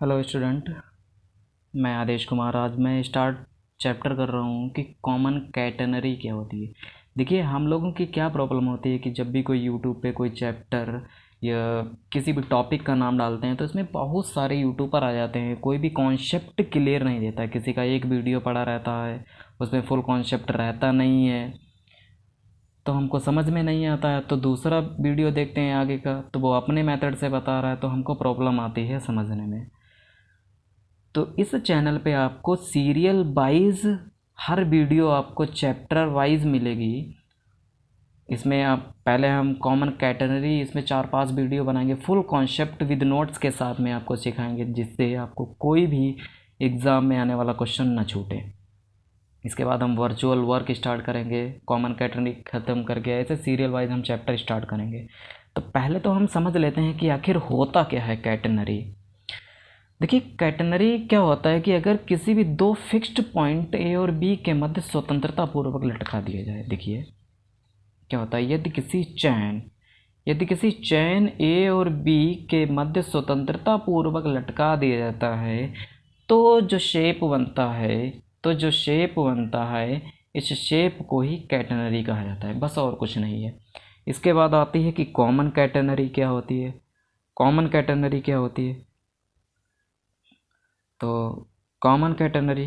Hello student, मैं आदेश कुमार। आज मैं स्टार्ट चैप्टर कर रहा हूँ कि कॉमन कैटेनरी क्या होती है। देखिए, हम लोगों की क्या प्रॉब्लम होती है कि जब भी कोई यूट्यूब पे कोई चैप्टर या किसी भी टॉपिक का नाम डालते हैं तो इसमें बहुत सारे यूट्यूबर आ जाते हैं। कोई भी कॉन्सेप्ट क्लियर नहीं देता है, किसी का एक वीडियो पड़ा रहता है, उसमें फुल कॉन्सेप्ट रहता नहीं है, तो हमको समझ में नहीं आता है। तो दूसरा वीडियो देखते हैं आगे का, तो वो अपने मेथड से बता रहा है, तो हमको प्रॉब्लम आती है समझने में। तो इस चैनल पे आपको सीरियल वाइज हर वीडियो आपको चैप्टर वाइज मिलेगी। इसमें आप पहले हम कॉमन कैटेगरी, इसमें 4-5 वीडियो बनाएंगे फुल कॉन्सेप्ट विद नोट्स के साथ में आपको सिखाएंगे, जिससे आपको कोई भी एग्ज़ाम में आने वाला क्वेश्चन ना छूटे। इसके बाद हम वर्चुअल वर्क स्टार्ट करेंगे, कॉमन कैटेगरी ख़त्म करके ऐसे सीरियल वाइज हम चैप्टर स्टार्ट करेंगे। तो पहले तो हम समझ लेते हैं कि आखिर होता क्या है कैटेगरी। देखिए, कैटेनरी क्या होता है कि अगर किसी भी दो फिक्स्ड पॉइंट ए और बी के मध्य स्वतंत्रता पूर्वक लटका दिया जाए। देखिए क्या होता है, यदि किसी चैन ए और बी के मध्य स्वतंत्रता पूर्वक लटका दिया जाता है तो जो शेप बनता है इस शेप को ही कैटेनरी कहा जाता है, बस और कुछ नहीं है। इसके बाद आती है कि कॉमन कैटेनरी क्या होती है। तो कॉमन कैटेगरी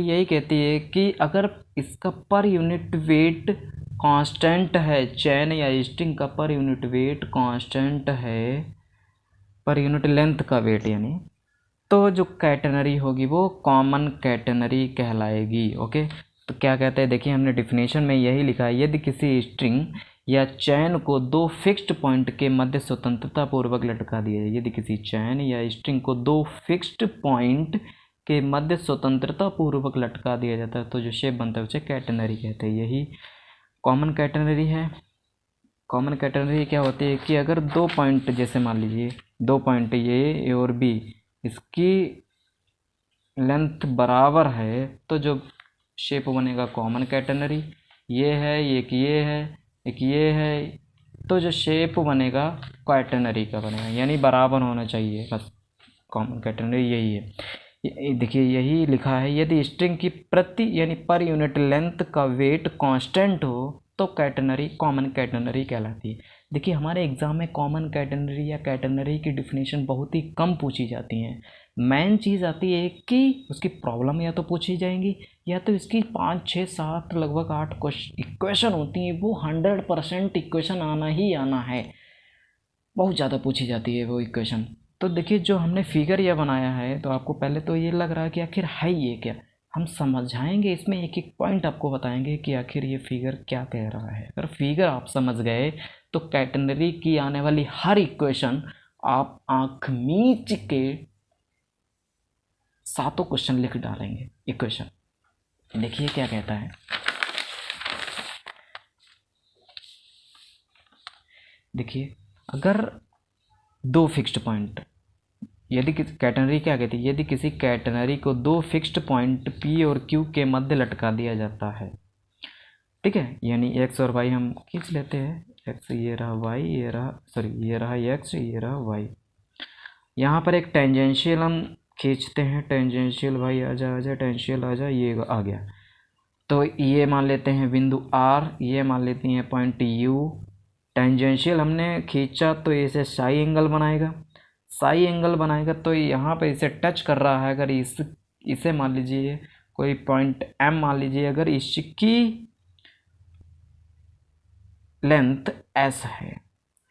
यही कहती है कि अगर इसका पर यूनिट वेट कांस्टेंट है, चैन या स्ट्रिंग का पर यूनिट वेट कांस्टेंट है, पर यूनिट लेंथ का वेट यानी, तो जो कैटेगरी होगी वो कॉमन कैटेगरी कहलाएगी। ओके, तो क्या कहते हैं, देखिए हमने डिफिनेशन में यही लिखा है, यदि किसी स्ट्रिंग या चैन को दो फिक्स्ड पॉइंट के मध्य स्वतंत्रता पूर्वक लटका दिया जाए। यदि किसी चैन या स्ट्रिंग को दो फिक्स्ड पॉइंट के मध्य स्वतंत्रता पूर्वक लटका दिया जाता है तो जो शेप बनता है उसे कैटेनरी कहते हैं। यही कॉमन कैटेनरी है। कॉमन कैटेनरी क्या होती है कि अगर दो पॉइंट, जैसे मान लीजिए दो पॉइंट ए और बी, इसकी लेंथ बराबर है तो जो शेप बनेगा कॉमन कैटेनरी। ये है, एक ये है, एक ये है, तो जो शेप बनेगा कैटेनरी का बनेगा, यानी बराबर होना चाहिए, बस कॉमन कैटेनरी यही है। देखिए यही लिखा है, यदि स्ट्रिंग की प्रति यानी पर यूनिट लेंथ का वेट कांस्टेंट हो तो कैटेनरी कॉमन कैटेनरी कहलाती है। देखिए हमारे एग्ज़ाम में कॉमन कैटेनरी या कैटेनरी की डिफिनेशन बहुत ही कम पूछी जाती हैं। मेन चीज़ आती है कि उसकी प्रॉब्लम या तो पूछी जाएंगी या तो इसकी 5, 6, 7 लगभग 8 इक्वेशन होती हैं, वो 100% इक्वेशन आना ही आना है, बहुत ज़्यादा पूछी जाती है वो इक्वेशन। तो देखिए जो हमने फिगर यह बनाया है, तो आपको पहले तो ये लग रहा है कि आखिर है ये क्या। हम समझाएंगे, इसमें एक एक पॉइंट आपको बताएंगे कि आखिर ये फिगर क्या कह रहा है। अगर फिगर आप समझ गए तो कैटेगरी की आने वाली हर इक्वेशन आप आंख मीच के 7 क्वेश्चन लिख डालेंगे इक्वेशन। देखिए क्या कहता है, देखिए अगर दो फिक्स्ड पॉइंट, यदि कैटेनरी क्या कहती है, यदि किसी कैटेनरी को दो फिक्स्ड पॉइंट P और Q के मध्य लटका दिया जाता है, ठीक है, यानी x और y हम खींच लेते हैं, x ये रहा, y ये रहा, सॉरी ये रहा x, ये रहा y। यहाँ पर एक टेंजेंशियल हम खींचते हैं, टेंजेंशियल भाई आजा आजा, टेंजेंशियल आजा, ये आ गया। तो ये मान लेते हैं बिंदु R, ये मान लेती हैं पॉइंट U। टेंजेंशियल हमने खींचा तो इसे साई एंगल बनाएगा, तो यहाँ पे इसे टच कर रहा है। अगर इसे मान लीजिए कोई पॉइंट M मान लीजिए, अगर इसकी लेंथ S है,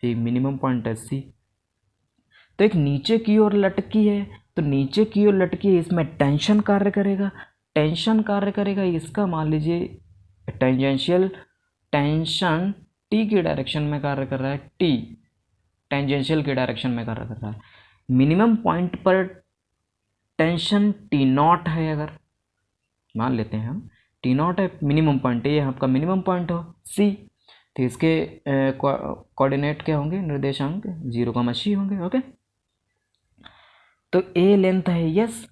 ये मिनिमम पॉइंट है C, तो एक नीचे की ओर लटकी है, तो नीचे की ओर लटकी है, इसमें टेंशन कार्य करेगा। इसका मान लीजिए टेंजेंशियल टेंशन T की डायरेक्शन में कार्य कर रहा है, T टेंजेंशियल की डायरेक्शन में कार्य कर रहा है। मिनिमम पॉइंट पर टेंशन T0 है, अगर मान लेते हैं हम T0 है मिनिमम पॉइंट, ये आपका मिनिमम पॉइंट हो C, तो इसके कोऑर्डिनेट क्या होंगे, निर्देशांक 0,c होंगे। ओके, तो A लेंथ है यस।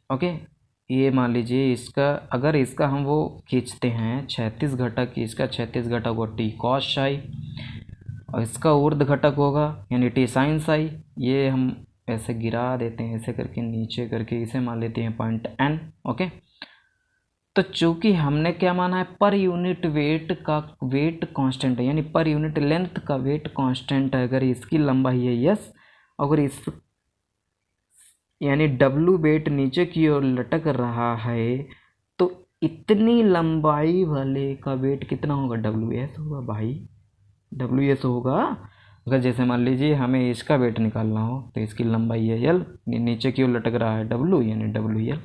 ओके, ये मान लीजिए इसका, अगर इसका हम वो खींचते हैं 36 घटक, इसका 36 घटक वो T cos psi। और इसका ऊर्ध्व घटक होगा यानी टी साइन साई। ये हम ऐसे गिरा देते हैं, ऐसे करके नीचे करके इसे मान लेते हैं पॉइंट एन। ओके, तो चूंकि हमने क्या माना है, पर यूनिट वेट का वेट कांस्टेंट है, यानी पर यूनिट लेंथ का वेट कांस्टेंट है। अगर इसकी लंबाई है यस, अगर इस यानी डब्लू वेट नीचे की ओर लटक रहा है तो इतनी लंबाई वाले का वेट कितना होगा, डब्ल्यू एस होगा भाई, डब्ल्यू एस होगा। अगर जैसे मान लीजिए हमें इसका वेट निकालना हो तो इसकी लंबाई है एल, नीचे की ओर लटक रहा है डब्लू, यानी डब्ल्यू एल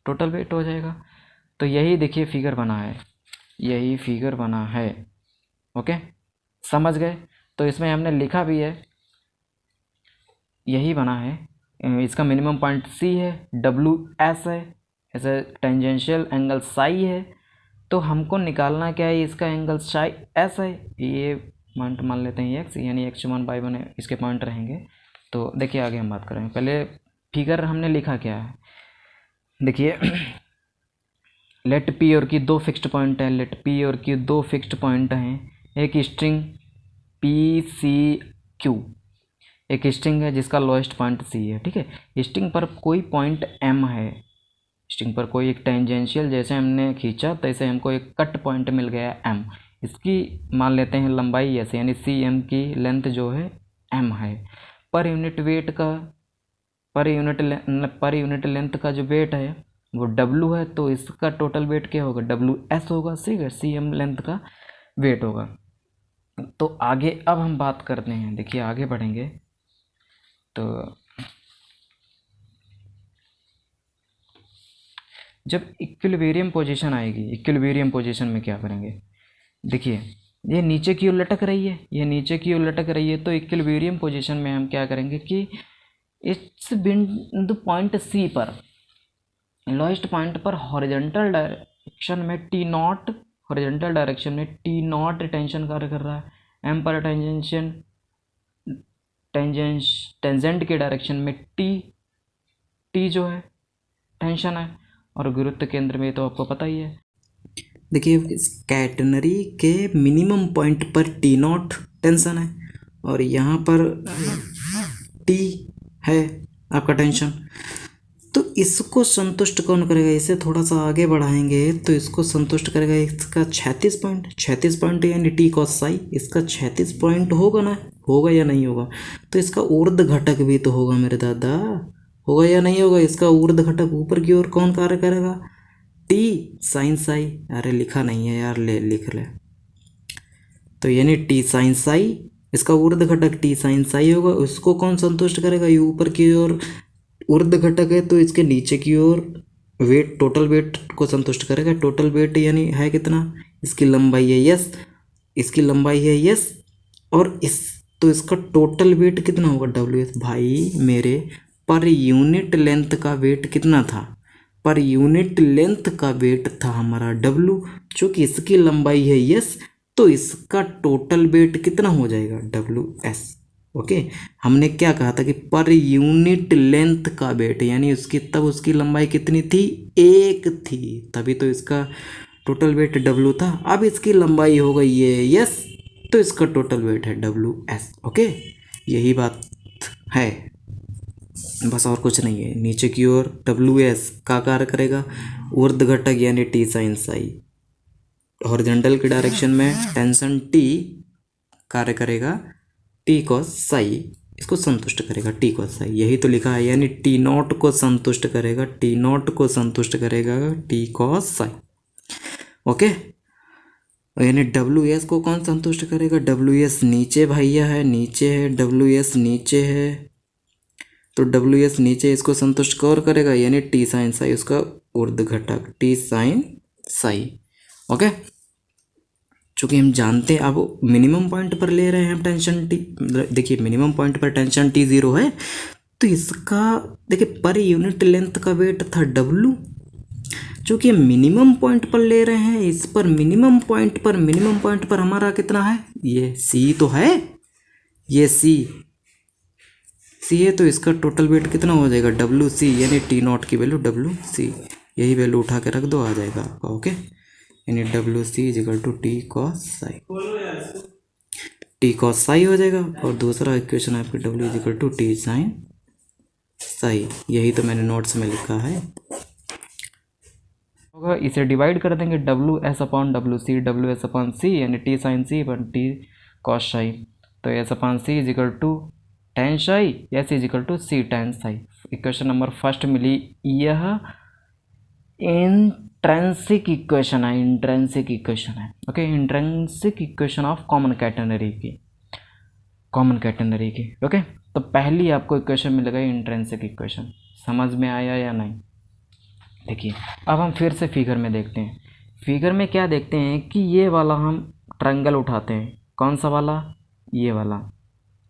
टोटल वेट हो जाएगा। तो यही देखिए फिगर बना है, यही फिगर बना है। ओके, समझ गए। तो इसमें हमने लिखा भी है, यही बना है। इसका मिनिमम पॉइंट सी है, डब्ल्यू एस है, ऐसे टेंजेंशियल एंगल साई है। तो हमको निकालना क्या है, इसका एंगल साई एस है, ये पॉइंट मान लेते हैं एक्स, यानी x1/1 इसके पॉइंट रहेंगे। तो देखिए आगे हम बात करेंगे, पहले फिगर हमने लिखा क्या है, देखिए लेट पी और की दो फिक्स्ड पॉइंट हैं, लेट पी और की दो फिक्स्ड पॉइंट हैं, एक स्ट्रिंग पी सी क्यू, एक स्ट्रिंग है जिसका लोएस्ट पॉइंट सी है। ठीक है, स्ट्रिंग पर कोई पॉइंट एम है, स्ट्रिंग पर कोई एक टेंजेंशियल जैसे हमने खींचा तैसे हमको एक कट पॉइंट मिल गया एम, इसकी मान लेते हैं लंबाई ऐसे, यानी सी एम की लेंथ जो है एम है। पर यूनिट वेट का पर यूनिट लेंथ का जो वेट है वो डब्लू है, तो इसका टोटल वेट क्या होगा, डब्लू एस होगा, सी एम लेंथ का वेट होगा। तो आगे अब हम बात करते हैं, देखिए आगे बढ़ेंगे तो जब इक्विलिब्रियम पोजीशन आएगी, इक्विलिब्रियम पोजीशन में क्या करेंगे, देखिए ये नीचे की ओर लटक रही है, ये नीचे की ओर लटक रही है, तो इक्विलिब्रियम पोजीशन में हम क्या करेंगे कि इस बिंदु पॉइंट सी पर, लोएस्ट पॉइंट पर हॉरिजॉन्टल डायरेक्शन में टी नॉट, हॉरिजॉन्टल डायरेक्शन में टी नॉट टेंशन कार्य कर रहा है, एम पर टेंजेंट के डायरेक्शन में टी जो है टेंशन है, और गुरुत्व केंद्र में तो आपको पता ही है। देखिए कैटनरी के मिनिमम पॉइंट पर टी नॉट टेंशन है और यहाँ पर टी है आपका टेंशन, तो इसको संतुष्ट कौन करेगा, इसे थोड़ा सा आगे बढ़ाएंगे तो इसको संतुष्ट करेगा इसका 36 पॉइंट यानी टी कॉस साई, इसका 36 पॉइंट होगा ना, होगा या नहीं होगा, तो इसका ऊर्ध्व घटक भी तो होगा मेरे दादा, होगा या नहीं होगा, इसका ऊर्ध्व घटक ऊपर की ओर कौन कार्य करेगा, टी साइन साई। अरे लिखा नहीं है यार, ले लिख ले, तो यानी टी साइन साई, इसका ऊर्ध्व घटक टी साइन साई होगा, उसको कौन संतुष्ट करेगा, ये ऊपर की ओर ऊर्ध्व घटक है तो इसके नीचे की ओर वेट, टोटल वेट को संतुष्ट करेगा। टोटल वेट यानी है कितना, इसकी लंबाई है यस, इसकी लंबाई है यस, और इस तो इसका टोटल वेट कितना होगा, डब्ल्यू एस। भाई मेरे पर यूनिट लेंथ का वेट कितना था, पर यूनिट लेंथ का वेट था हमारा डब्ल्यू, चूँकि इसकी लंबाई है यस तो इसका टोटल वेट कितना हो जाएगा, डब्ल्यू एस। ओके, हमने क्या कहा था कि पर यूनिट लेंथ का वेट, यानी उसकी तब उसकी लंबाई कितनी थी, एक थी, तभी तो इसका टोटल वेट डब्ल्यू था। अब इसकी लंबाई हो गई ये यस, तो इसका टोटल वेट है डब्ल्यू एस। ओके, यही बात है, बस और कुछ नहीं है। नीचे की ओर डब्ल्यू एस का कार्य करेगा ऊर्ध्व घटक यानी टी साइन साई, हॉरिजॉन्टल की डायरेक्शन में टेंशन टी कार्य करेगा टी कॉस साई, इसको संतुष्ट करेगा टी कॉस साई, यही तो लिखा है, यानी टी नॉट को संतुष्ट करेगा, टी नॉट को संतुष्ट करेगा टी कॉस साई। ओके, यानी डब्ल्यू एस को कौन संतुष्ट करेगा, डब्ल्यू एस नीचे भैया है, नीचे है, डब्ल्यू एस नीचे है, तो डब्ल्यू एस नीचे, इसको संतुष्ट कौन करेगा, यानी टी साइन साई, उसका ऊर्ध्व घटक टी साइन साई। ओके, चूँकि हम जानते हैं अब मिनिमम पॉइंट पर ले रहे हैं हम टेंशन टी, देखिए मिनिमम पॉइंट पर टेंशन टी 0 है, तो इसका देखिए पर यूनिट लेंथ का वेट था डब्लू, चूँकि मिनिमम पॉइंट पर ले रहे हैं, इस पर मिनिमम पॉइंट पर हमारा कितना है, ये सी तो है, ये सी है, तो इसका टोटल वेट कितना हो जाएगा, डब्लू सी, यानी टी नॉट की वैल्यू डब्लू सी, यही वैल्यू उठा के रख दो, आ जाएगा आपका। ओके, यानी W C equal to T cos psi, T cos psi हो जाएगा, और दूसरा इक्वेशन आपकी W is equal to T sine psi. यही तो मैंने नोट्स में लिखा है होगा। इसे डिवाइड कर देंगे W S upon W S upon C, यानी T sine C upon T cos psi. तो S upon C is equal to tan psi, S is equal to C tan psi. Equation number first मिली। यह intrinsic equation है, intrinsic equation है। Okay, intrinsic equation of common catenary की, common catenary की। Okay, तो पहली आपको equation मिलेगा इंट्रेंसिक इक्वेशन। समझ में आया या नहीं? देखिए, अब हम फिर से फिगर में देखते हैं। फिगर में क्या देखते हैं कि ये वाला हम ट्रायंगल उठाते हैं। कौन सा वाला? ये वाला,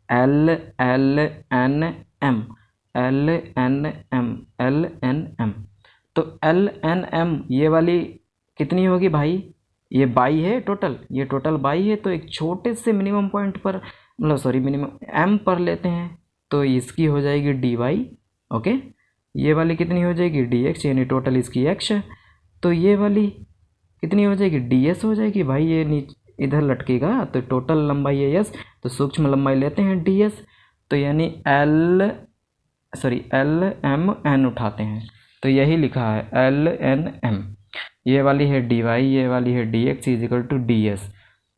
L L N M, L N M, L N M. तो एल एन एम ये वाली कितनी होगी भाई? ये बाई है टोटल, ये टोटल बाई है। तो एक छोटे से मिनिमम पॉइंट पर, मतलब सॉरी मिनिमम एम पर लेते हैं, तो इसकी हो जाएगी डी वाई। ओके, ये वाली कितनी हो जाएगी? डी एक्स, यानी टोटल इसकी एक्स है। तो ये वाली कितनी हो जाएगी? डी एस हो जाएगी भाई। ये नीचे इधर लटकेगा, तो टोटल लंबाई है एस, तो सूक्ष्म लंबाई लेते हैं डी एस। तो यानी एल एम एन उठाते हैं, तो यही लिखा है एल एन एम। ये वाली है डी वाई, ये वाली है D X is equal to D S.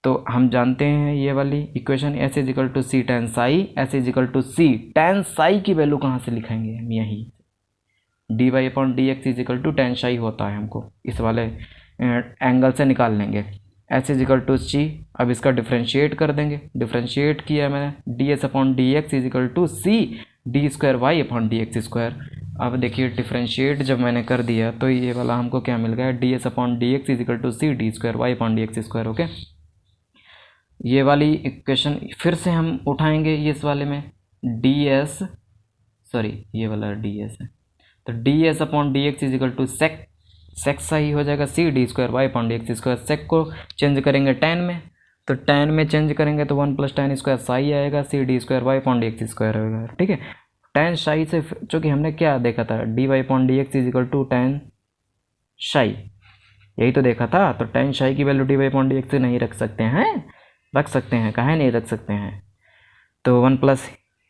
तो हम जानते हैं ये वाली equation, S is equal to C tan psi, S is equal to C tan psi की वैल्यू कहाँ से लिखेंगे हम? यही D Y upon D X is equal to tan psi होता है, हमको इस वाले एंगल से निकाल लेंगे। S is equal to C, अब इसका डिफ्रेंशिएट कर देंगे। डिफ्रेंशिएट किया मैंने, D S upon D X is equal to C D square Y upon D X square. अब देखिए डिफ्रेंशिएट जब मैंने कर दिया तो ये वाला हमको क्या मिल गया? D S upon D X is equal to C D square Y upon D X square. Okay, ये वाली इक्वेशन फिर से हम उठाएंगे इस वाले में, डी एस, सॉरी ये वाला डी एस है, तो D S upon D X is equal to sec, sec सही हो जाएगा C D square Y upon D X square. Sec को चेंज करेंगे टेन में, तो टेन में चेंज करेंगे तो one plus tan square psi आएगा, C D square Y upon D X square होगा। ठीक है, टेन साई से, चूँकि हमने क्या देखा था, D Y upon D X is equal to tan psi, यही तो देखा था। तो टेन साई की value D Y upon D X से नहीं रख सकते हैं? रख सकते हैं, काहे नहीं रख सकते हैं? तो वन प्लस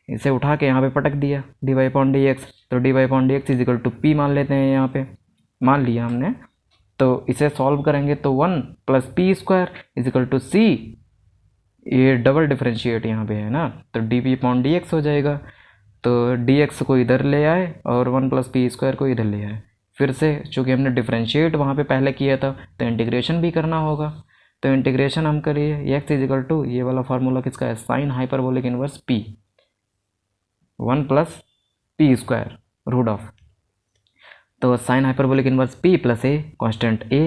इसे उठा के यहाँ पे पटक दिया, D Y upon D X, तो D Y upon D X is equal to P मान लेते हैं, यहाँ पे मान लिया हमने। तो इसे सॉल्व करेंगे तो one plus P square is equal to C, ये डबल डिफ्रेंशिएट यहाँ पे है ना, तो D P upon D X हो जाएगा। तो डी एक्स को इधर ले आए और वन प्लस पी स्क्वायर को इधर ले आए। फिर से चूँकि हमने डिफ्रेंशिएट वहाँ पे पहले किया था, तो इंटीग्रेशन भी करना होगा। तो इंटीग्रेशन हम करिए, एक्स इज इक्वल टू, ये वाला फार्मूला किसका है? Sine hyperbolic inverse P, one plus P square root of, तो sine hyperbolic inverse P plus a constant A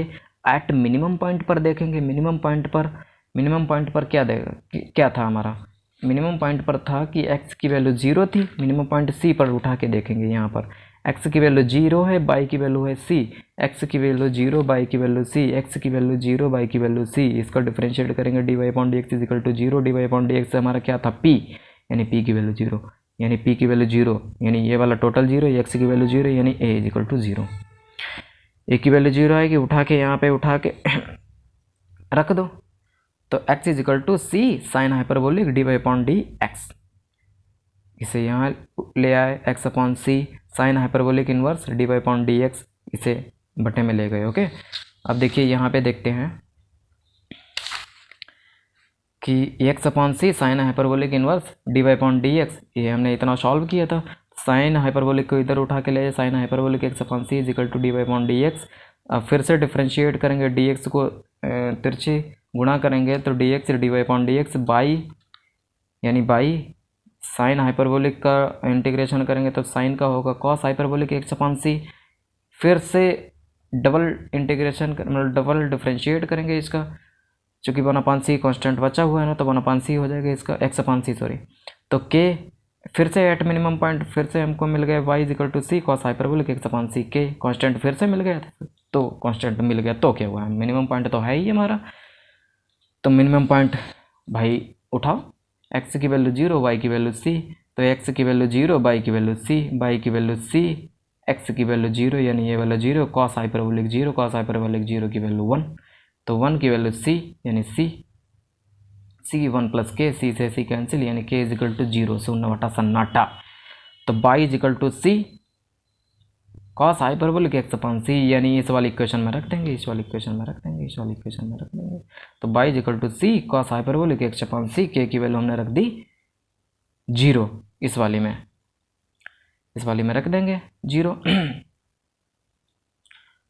at minimum point पर देखेंगे। मिनिमम पॉइंट पर क्या देगा, क्या था हमारा? मिनिमम पॉइंट पर था कि x की वैल्यू 0 थी। मिनिमम पॉइंट c पर उठा के देखेंगे, यहाँ पर x की वैल्यू 0 है, y की वैल्यू है c, x की वैल्यू 0, y की वैल्यू c, x की वैल्यू 0, y की वैल्यू c। इसका डिफरेंशिएट करेंगे, D Y upon D X is equal to 0, D Y upon D X हमारा क्या था? p, यानी p की वैल्यू 0, यानी p की वैल्यू 0, यानी ये वाला टोटल 0, x की वैल्यू 0, यानी a is equal to 0। a की वैल्यू 0 आएगी, उठा के यहाँ पे उठा के रख दो, तो x is equal to C sine hyperbolic D Y upon D X. इसे यहाँ ले आए, x upon C sine hyperbolic inverse D Y upon D X, इसे बटे में ले गए। ओके, अब देखिए यहाँ पे देखते हैं कि x upon C sine hyperbolic inverse D Y upon D X, ये हमने इतना सॉल्व किया था। साइन हाइपरबोलिक को इधर उठा के ले जाए, sine hyperbolic x upon C is equal to D Y upon D X. अब फिर से डिफ्रेंशिएट करेंगे, डी एक्स को तिरछे गुणा करेंगे, तो D X D Y upon D X by, यानी बाई साइन हाइपरबोलिक का इंटीग्रेशन करेंगे तो साइन का होगा cos hyperbolic x upon C. फिर से डबल इंटीग्रेशन मतलब डबल डिफ्रेंशिएट करेंगे इसका, चूँकि 1/c कांस्टेंट बचा हुआ है ना, तो 1/c हो जाएगा इसका, x अपॉन सी सॉरी। तो k फिर से एट मिनिमम पॉइंट फिर से हमको मिल गया y is equal to C cos hyperbolic x upon C, k constant फिर से मिल गया, तो कांस्टेंट मिल गया तो क्या हुआ? मिनिमम पॉइंट तो है ही हमारा। तो मिनिमम पॉइंट भाई उठाओ, x की वैल्यू 0, y की वैल्यू c, तो x की वैल्यू 0, y की वैल्यू c, y की वैल्यू c, x की वैल्यू 0, यानी ये वाला 0, कॉस हाइपरबोलिक 0 की वैल्यू 1, तो 1 की वैल्यू c, यानी c C1 + K, C से C कैंसिल, यानी K = 0, 0/सन्नाटा। तो y = C cos hyperbolic x/c, यानी इस वाली इक्वेशन में रख देंगे, इस वाली इक्वेशन में रख देंगे, इस वाली इक्वेशन में रख देंगे। तो y = C cos hyperbolic x/c, K की वैल्यू हमने रख दी 0, इस वाली में रख देंगे 0।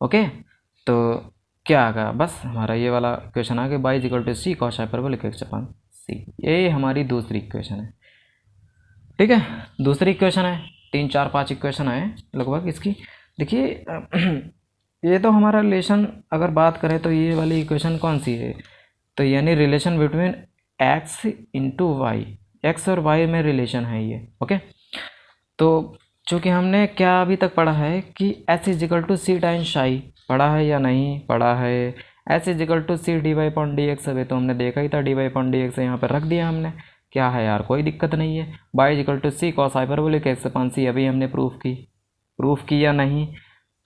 ओके, तो क्या आ गया, बस हमारा ये वाला इक्वेशन आ गया, y = C cos hyperbolic x/c। ये हमारी दूसरी इक्वेशन है। ठीक है, दूसरी इक्वेशन है, 3 4 5 इक्वेशन है लगभग इसकी। देखिए ये तो हमारा रिलेशन अगर बात करें तो ये वाली इक्वेशन कौन सी है, तो यानी relation between x × y, x और y में रिलेशन है ये। ओके, तो चूँकि हमने क्या अभी तक पढ़ा है कि s = c टाइम्स साई, पढ़ा है या नहीं पढ़ा है, s = c dy/dx, अभी तो हमने देखा ही था, dy/dx यहाँ पर रख दिया हमने, क्या है यार, कोई दिक्कत नहीं है। y = c cos hyperbolic x/c, अभी हमने प्रूफ की या नहीं,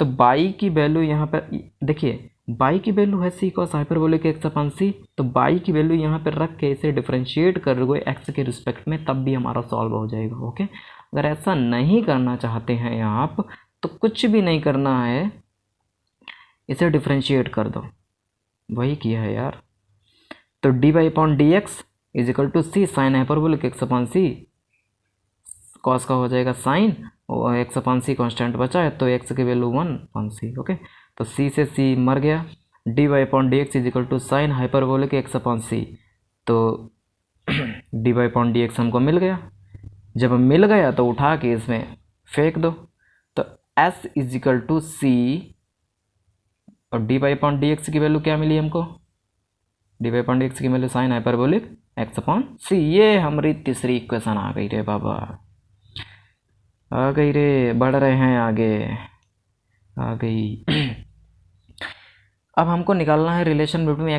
तो y की वैल्यू यहाँ पर देखिए, y की वैल्यू है c cos हाइपरबोलिक x/c, तो y की वैल्यू यहाँ पर रख के इसे डिफरेंशिएट कर रहे x के रिस्पेक्ट में, तब भी हमारा सॉल्व हो जाएगा। ओके, अगर ऐसा नहीं करना चाहते हैं आप तो कुछ भी नहीं करना है, इसे डिफरेंशिएट कर दो, वही किया है यार। तो dy/dx = c sin hyperbolic x/c, cos का हो जाएगा sin और x/c कांस्टेंट बचा है, तो x की वैल्यू 1/c। ओके, तो c से c मर गया, dy/dx = sin हाइपरबोलिक x/c, तो dy/dx हमको मिल गया। जब मिल गया तो उठा के इसमें फेंक दो, तो s = c और dy/dx की वैल्यू क्या मिली हमको, dy/dx की वैल्यू sin हाइपरबोलिक x/c। ये हमारी तीसरी इक्वेशन आ गई रे बाबा, आ गई रे, बढ़ रहे हैं आगे, आ गई। अब हमको निकालना है relation between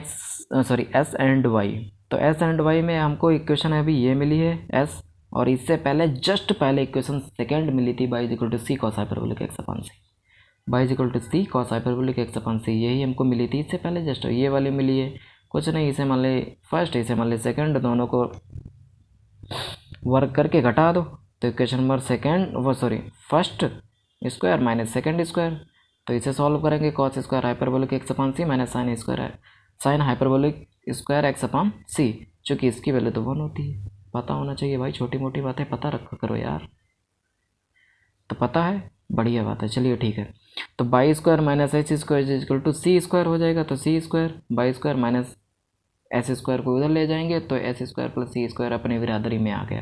s and y। तो s एंड y में हमको इक्वेशन अभी ये मिली है s, और इससे पहले जस्ट पहले इक्वेशन सेकेंड मिली थी y = c cos hyperbolic x/c, y = c cos hyperbolic x/c, यही हमको मिली थी इससे पहले, जस्ट ये वाली मिली है। कुछ नहीं, इसे मान ले फर्स्ट, इसे मान ले सेकेंड, दोनों को वर्क करके घटा दो, तो equation number first square minus second square, तो इसे सॉल्व करेंगे, cos square hyperbolic x/c minus sine hyperbolic square x/c, चूँकि इसकी वैल्यू तो 1 होती है। पता होना चाहिए भाई, छोटी मोटी बातें पता रखा करो यार। तो पता है, बढ़िया बात है, चलिए ठीक है। तो y² - h² = c स्क्वायर हो जाएगा, तो c square y square minus s square को उधर ले जाएंगे, तो s स्क्वायर + c स्क्वायर अपनी बिरादरी में आ गया।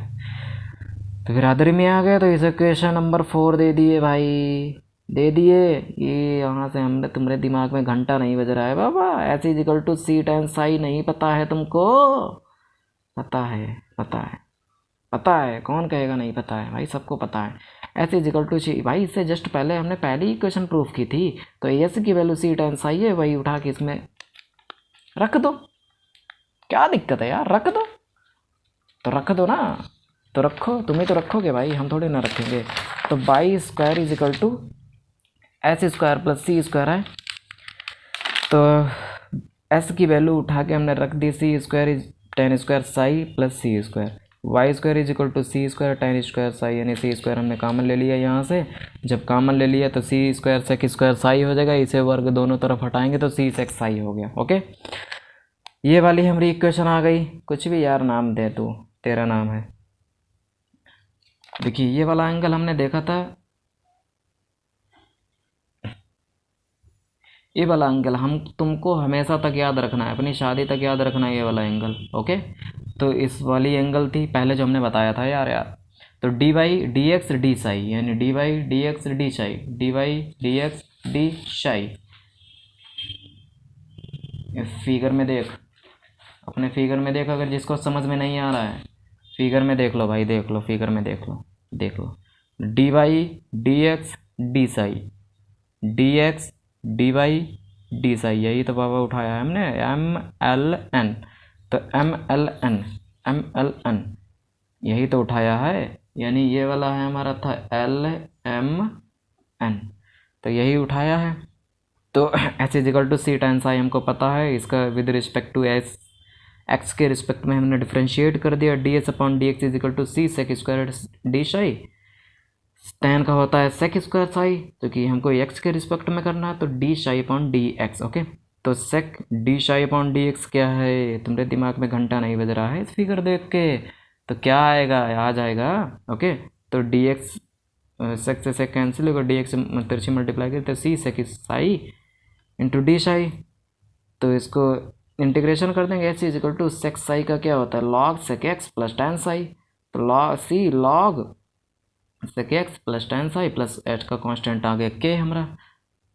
तो बिरादरी में आ गया, तो इसे क्वेश्चन नंबर 4 दे दिए भाई, दे दिए। ये यहाँ से हमने, तुम्हारे दिमाग में घंटा नहीं बज रहा है बाबा, s = c टाइम्स साई नहीं पता है तुमको, पता है, पता है, पता है, कौन कहेगा नहीं पता है भाई, सबको पता है। s = c, भाई इससे जस्ट पहले हमने पहली इक्वेशन प्रूफ की थी, तो s की वैल्यू c टाइम्स साई है, वही उठा के इसमें रख दो, क्या दिक्कत है यार, रख दो, तो रख दो ना, तो रखो, तुम्हें तो रखोगे भाई, हम थोड़े ना रखेंगे। तो y² = s square + c square है, तो s की वैल्यू उठा के हमने रख दी, c square tan square Sai + c square, y² = c square tan square Sai, यानी c स्क्वायर हमने कॉमन ले लिया यहाँ से, जब कॉमन ले लिया तो c square sec square Sai हो जाएगा, इसे वर्ग दोनों तरफ हटाएंगे तो c sec साई हो गया। ओके, ये वाली हमारी इक्वेशन आ गई। कुछ भी यार नाम दे तू, तेरा नाम है। देखिए ये वाला एंगल हमने देखा था, ये वाला एंगल हम तुमको हमेशा तक याद रखना है, अपनी शादी तक याद रखना है ये वाला एंगल। ओके, तो इस वाली एंगल थी पहले जो हमने बताया था यार। तो dy/dx d साई, यानी dy/dx d Sai, dy/dx d Sai, figure में देख, अपने फिगर में देख, अगर जिसको समझ में नहीं आ रहा है फिगर में देख लो भाई, देख लो फिगर में, देख लो dy/dx d Sai, dx dy d Sai, यही तो बाबा उठाया है हमने, mln, तो mln यही तो उठाया है, यानी ये वाला है हमारा था lmn, तो यही उठाया है। तो s = c टाइम्स आई हमको पता है, इसका with respect to s X के रिस्पेक्ट में हमने डिफ्रेंशिएट कर दिया, D S upon D X is equal to C sec square D psi. Tan का होता है सेक स्क्वायर साई, तो कि हमको एक्स के रिस्पेक्ट में करना है, तो D psi upon D X. Okay, तो sec D psi upon D X क्या है, तुम्हारे दिमाग में घंटा नहीं बज रहा है इस फिगर देख के, तो क्या आएगा, आ जाएगा। ओके, तो डी एक्स सेक से सेक कैंसिल होगा, डी एक्स तिरछी मल्टीप्लाई करें तो C sec psi into D psi. तो इसको इंटीग्रेशन कर देंगे, H is equal to sec psi का क्या होता है, log sec X plus tan psi, तो log C log sec X plus tan psi plus H का कांस्टेंट आ गया के हमारा।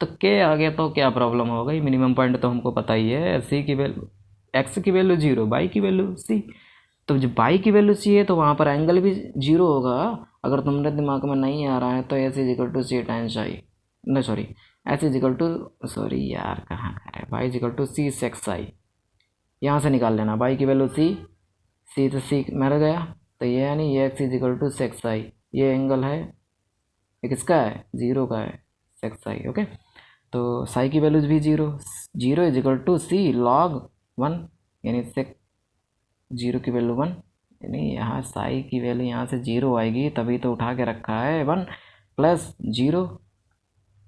तो के आ गया तो क्या प्रॉब्लम हो गई, मिनिमम पॉइंट तो हमको पता ही है, सी की वैल्यू एक्स की वैल्यू जीरो, बाई की वैल्यू सी। तो जब बाई की वैल्यू सी है तो वहाँ पर एंगल भी जीरो होगा। अगर तुम्हारे दिमाग में नहीं आ रहा है तो S is equal to C tan psi, नहीं sorry, S is equal to, sorry यार कहाँ है, Y is equal to C sec psi, यहाँ से निकाल लेना, बाई की वैल्यू सी तो सी मर गया, तो ये यानी ये x is equal to sec Sai, ये एंगल है ये किसका है, जीरो का है, सेक साई। ओके, तो साई की वैल्यूज भी zero, zero is equal to C log one, यानी सेक जीरो की वैल्यू वन, यानी यहाँ साई की वैल्यू यहाँ से जीरो आएगी, तभी तो उठा के रखा है वन प्लस जीरो,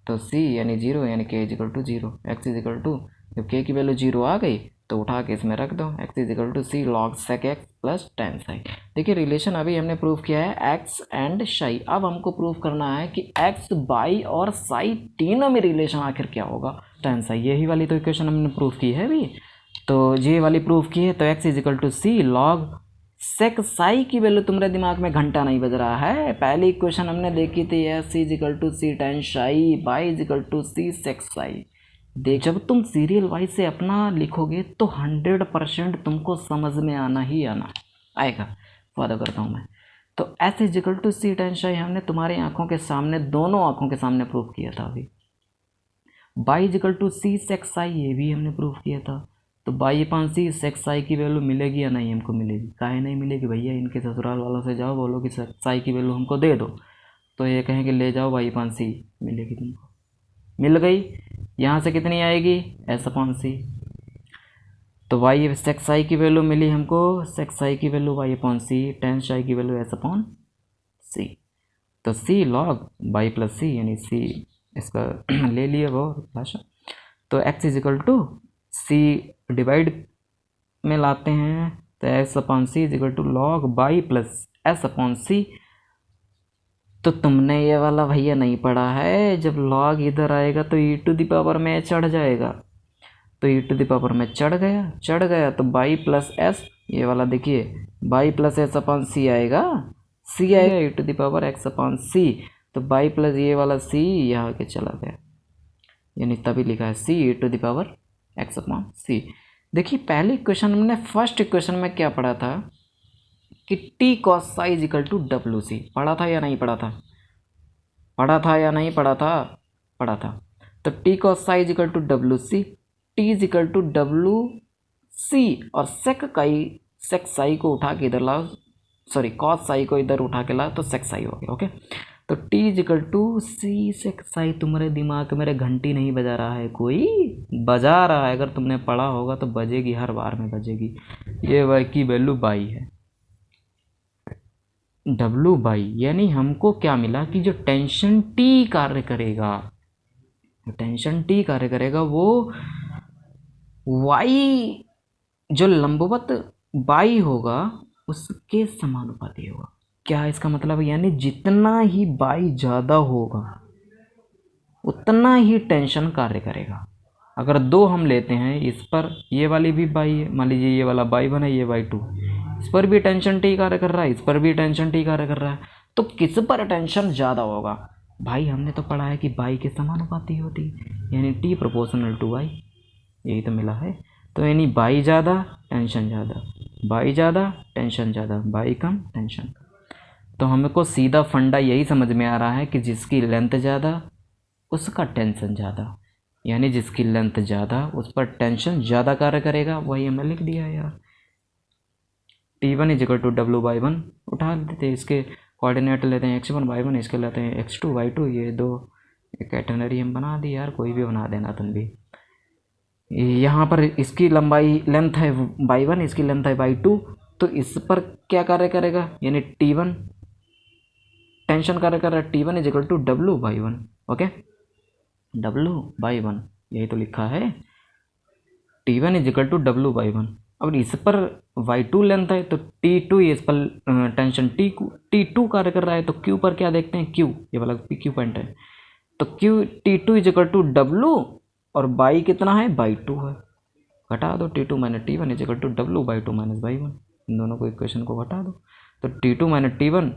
तो सी यानी जीरो, यानी K is equal to zero, X is equal to, जब के की वैल्यू जीरो आ गई तो उठा के इसमें रख दो, X is equal to C log sec X plus tan psi. देखिए रिलेशन अभी हमने प्रूव किया है एक्स एंड साई, अब हमको प्रूव करना है कि एक्स बाई और साई तीनों में रिलेशन आखिर क्या होगा, टेन साई। यही वाली तो इक्वेशन हमने प्रूव की है अभी, तो ये वाली प्रूव की है, तो X is equal to C log sec psi की वैल्यू तुम्हारे दिमाग में घंटा नहीं बज रहा है, पहली इक्वेशन हमने देखी थी S is equal to C tan psi, Y is equal to C sec psi. देख जब तुम सीरियल वाइज से अपना लिखोगे तो 100% तुमको समझ में आना ही आना आएगा, वादा करता हूँ मैं। तो S is equal to C tan psi हमने तुम्हारी आंखों के सामने, दोनों आंखों के सामने प्रूव किया था अभी। By is equal to C sec Sai, ये भी हमने प्रूव किया था। तो बाई पान सी सेक साई की वैल्यू मिलेगी या नहीं, हमको मिलेगी, काहे नहीं मिलेगी भैया, इनके ससुराल वालों से जाओ बोलो कि सेक साई की वैल्यू हमको दे दो, तो ये कहेंगे ले जाओ बाई पान सी, मिलेगी तुमको, मिल गई। यहाँ से कितनी आएगी, एस अपॉन सी, तो वाई सेक साई की वैल्यू मिली हमको, सेक साई की value Y upon C, tan psi की वैल्यू एस अपॉन सी, तो C log Y plus C, यानी सी इसका ले लिए वो भाषा। तो X is equal to C divide में लाते हैं, तो S upon C is equal to log Y plus S upon C. तो तुमने ये वाला भैया नहीं पढ़ा है, जब लॉग इधर आएगा तो ई टू द पावर में चढ़ जाएगा, तो ई टू द पावर में चढ़ गया तो बाई प्लस एस, ये वाला देखिए Y plus S upon C आएगा, सी आएगा E to the power X upon C, तो बाई प्लस ये वाला सी यहाँ के चला गया, यानी तभी लिखा है C E to the power X upon C. देखिए पहली इक्वेशन हमने फर्स्ट इक्वेशन में क्या पढ़ा था कि T cos psi is equal to W C, पढ़ा था या नहीं पढ़ा था, पढ़ा था या नहीं पढ़ा था, पढ़ा था। तो T cos psi is equal to W C, T is equal to W C, और सेक साई को उठा के इधर लाओ, सॉरी कॉस साई को इधर उठा के लाओ तो सेक साई हो गया। ओके, तो T is equal to C sec Sai, तुम्हारे दिमाग मेरे घंटी नहीं बजा रहा है, कोई बजा रहा है, अगर तुमने पढ़ा होगा तो बजेगी, हर बार में बजेगी। ये वाई की वैल्यू बाई है, डब्लू बाई, यानी हमको क्या मिला कि जो टेंशन टी कार्य करेगा, टेंशन टी कार्य करेगा वो वाई जो लंबवत बाई होगा उसके समानुपाती होगा। क्या इसका मतलब है, यानी जितना ही बाई ज़्यादा होगा उतना ही टेंशन कार्य करेगा। अगर दो हम लेते हैं, इस पर ये वाली भी बाई है, मान लीजिए ये वाला बाई वन है, ये बाई टू, इस पर भी टेंशन टी कार्य कर रहा है, इस पर भी टेंशन टी कार्य कर रहा है, तो किस पर टेंशन ज़्यादा होगा भाई, हमने तो पढ़ा है कि बाई के समानुपाती होती है, यानी टी प्रोपोर्शनल टू बाई, यही तो मिला है। तो यानी बाई ज़्यादा टेंशन ज़्यादा, बाई ज़्यादा टेंशन ज़्यादा, बाई कम टेंशन कम। तो हमको सीधा फंडा यही समझ में आ रहा है कि जिसकी लेंथ ज़्यादा उसका टेंशन ज़्यादा, यानी जिसकी लेंथ ज़्यादा उस पर टेंशन ज़्यादा कार्य करेगा, वही हमने लिख दिया है यार। T1 is equal to W by one, उठा लेते हैं, इसके कोऑर्डिनेट लेते हैं x1 y1, इसके लेते हैं x2 y2, ये दो कैटेनरी हम बना दी यार, कोई भी बना देना तुम भी। यहाँ पर इसकी लंबाई लेंथ है y1, इसकी लेंथ है y2, तो इस पर क्या कार्य करेगा, यानी T1 टेंशन कार्य कर रहा है। T1 is equal to W/1। Okay, W/1 यही तो लिखा है, T1 is equal to W/1। अब इस पर y2 लेंथ है तो T2 इस पर टेंशन T2 कार्य कर रहा है, तो Q पर क्या देखते हैं, Q ये वाला PQ पॉइंट है, तो Q T2 is equal to W और y कितना है, y2 है। घटा दो, T2 minus T1 is equal to W/2 minus y1, इन दोनों को इक्वेशन को घटा दो, तो T2 माइनस T1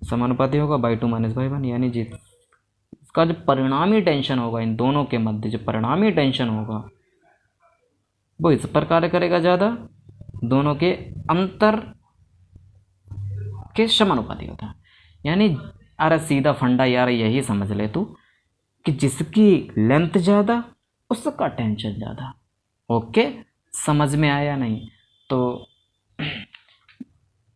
समानुपाती होगा y2 माइनस y1, यानी जी इसका जो परिणामी टेंशन होगा इन दोनों के मध्य, जो परिणामी टेंशन होगा वो इस पर कार्य करेगा ज़्यादा, दोनों के अंतर के समानुपाती होता है। यानी अरे सीधा फंडा यार यही समझ ले तू कि जिसकी लेंथ ज़्यादा उसका टेंशन ज़्यादा। ओके, समझ में आया नहीं? तो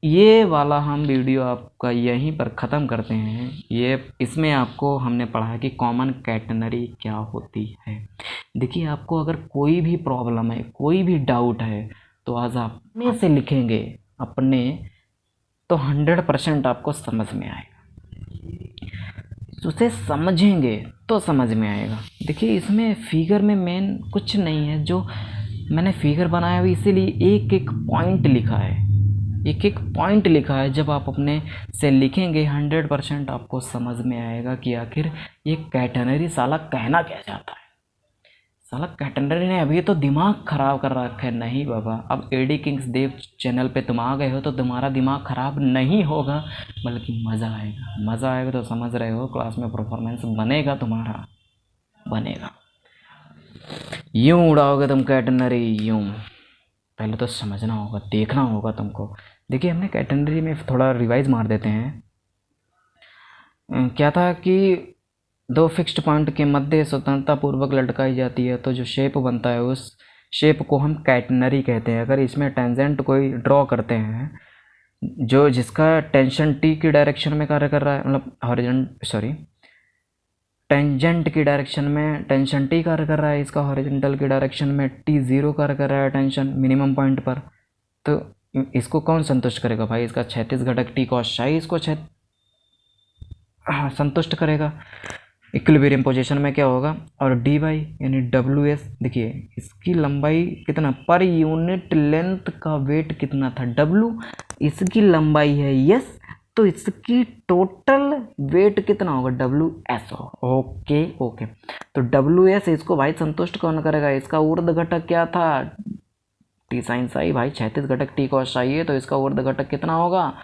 ये वाला हम वीडियो आपका यहीं पर ख़त्म करते हैं। ये इसमें आपको हमने पढ़ा कि कॉमन कैटेनरी क्या होती है। देखिए, आपको अगर कोई भी प्रॉब्लम है, कोई भी डाउट है, तो आज आप में से लिखेंगे अपने, तो 100% आपको समझ में आएगा। उसे समझेंगे तो समझ में आएगा। देखिए, इसमें फिगर में मेन कुछ नहीं है, जो मैंने फिगर बनाया हुआ इसीलिए एक एक पॉइंट लिखा है, एक एक पॉइंट लिखा है। जब आप अपने से लिखेंगे 100% आपको समझ में आएगा कि आखिर ये कैटेनरी साला कहना क्या चाहता है। साला कैटेनरी ने अभी तो दिमाग ख़राब कर रखा है। नहीं बाबा, अब एडी किंग्स देव चैनल पे तुम आ गए हो तो तुम्हारा दिमाग ख़राब नहीं होगा, बल्कि मज़ा आएगा। मज़ा आएगा तो समझ रहे हो, क्लास में परफॉर्मेंस बनेगा, तुम्हारा बनेगा। यूँ उड़ाओगे तुम कैटेनरी, यूँ। पहले तो समझना होगा, देखना होगा तुमको। देखिए, हमने कैटेनरी में थोड़ा रिवाइज मार देते हैं। क्या था कि दो फिक्स्ड पॉइंट के मध्य स्वतंत्रता पूर्वक लटकाई जाती है, तो जो शेप बनता है उस शेप को हम कैटेनरी कहते हैं। अगर इसमें टेंजेंट कोई ड्रॉ करते हैं जो जिसका टेंशन टी की डायरेक्शन में कार्य कर रहा है, मतलब टेंजेंट की डायरेक्शन में टेंशन टी कार्य कर रहा है, इसका हॉरिजॉन्टल की डायरेक्शन में T0 कार्य कर रहा है टेंशन मिनिमम पॉइंट पर, तो इसको कौन संतुष्ट करेगा भाई? इसका क्षैतिज घटक T cos psi इसको संतुष्ट करेगा। इक्विलिब्रियम पोजीशन में क्या होगा, और dy यानी WS, देखिए इसकी लंबाई कितना, पर यूनिट लेंथ का वेट कितना था, W, इसकी लंबाई है S, तो इसकी टोटल वेट कितना होगा, WS होगा। ओके, तो WS इसको भाई संतुष्ट कौन करेगा? इसका ऊर्ध्व घटक क्या था, T sin psi, भाई क्षैतिज घटक T cos psi है, तो इसका ऊर्ध्व घटक कितना होगा,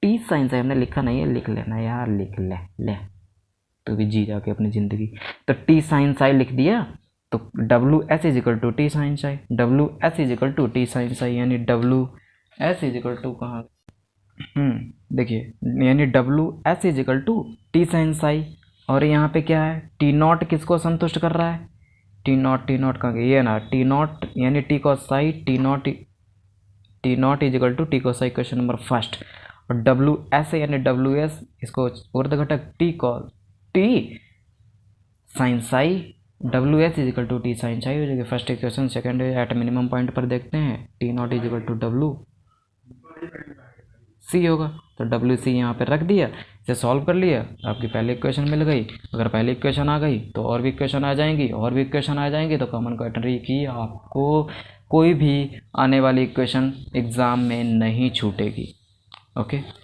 T sin psi। हमने लिखा नहीं है, लिख लेना यार, लिख ले तो भी जी जाके अपनी ज़िंदगी। तो T sin psi लिख दिया, तो WS is equal to T sin psi, WS is equal to T sin psi, यानी WS इज इक्वल टू कहाँ, देखिए, यानी WS is equal to T sin psi। और यहाँ पे क्या है, T0 किसको संतुष्ट कर रहा है, T0 कहाँ गया, ये ना, T0 यानी T cos psi, T0 is equal to T cos psi, question number first. और WS यानी WS इसको ऊर्ध्व घटक T sin psi, WS is equal to T sin psi हो जाएगी। First equation. Second at minimum point पर देखते हैं, T0 is equal to WC होगा, तो WC यहाँ पे रख दिया, इसे सॉल्व कर लिया, आपकी पहली इक्वेशन मिल गई। अगर पहली इक्वेशन आ गई तो और भी इक्वेशन आ जाएंगी, और भी इक्वेशन आ जाएंगी, तो कॉमन कैटेनरी की आपको कोई भी आने वाली इक्वेशन एग्ज़ाम में नहीं छूटेगी। ओके।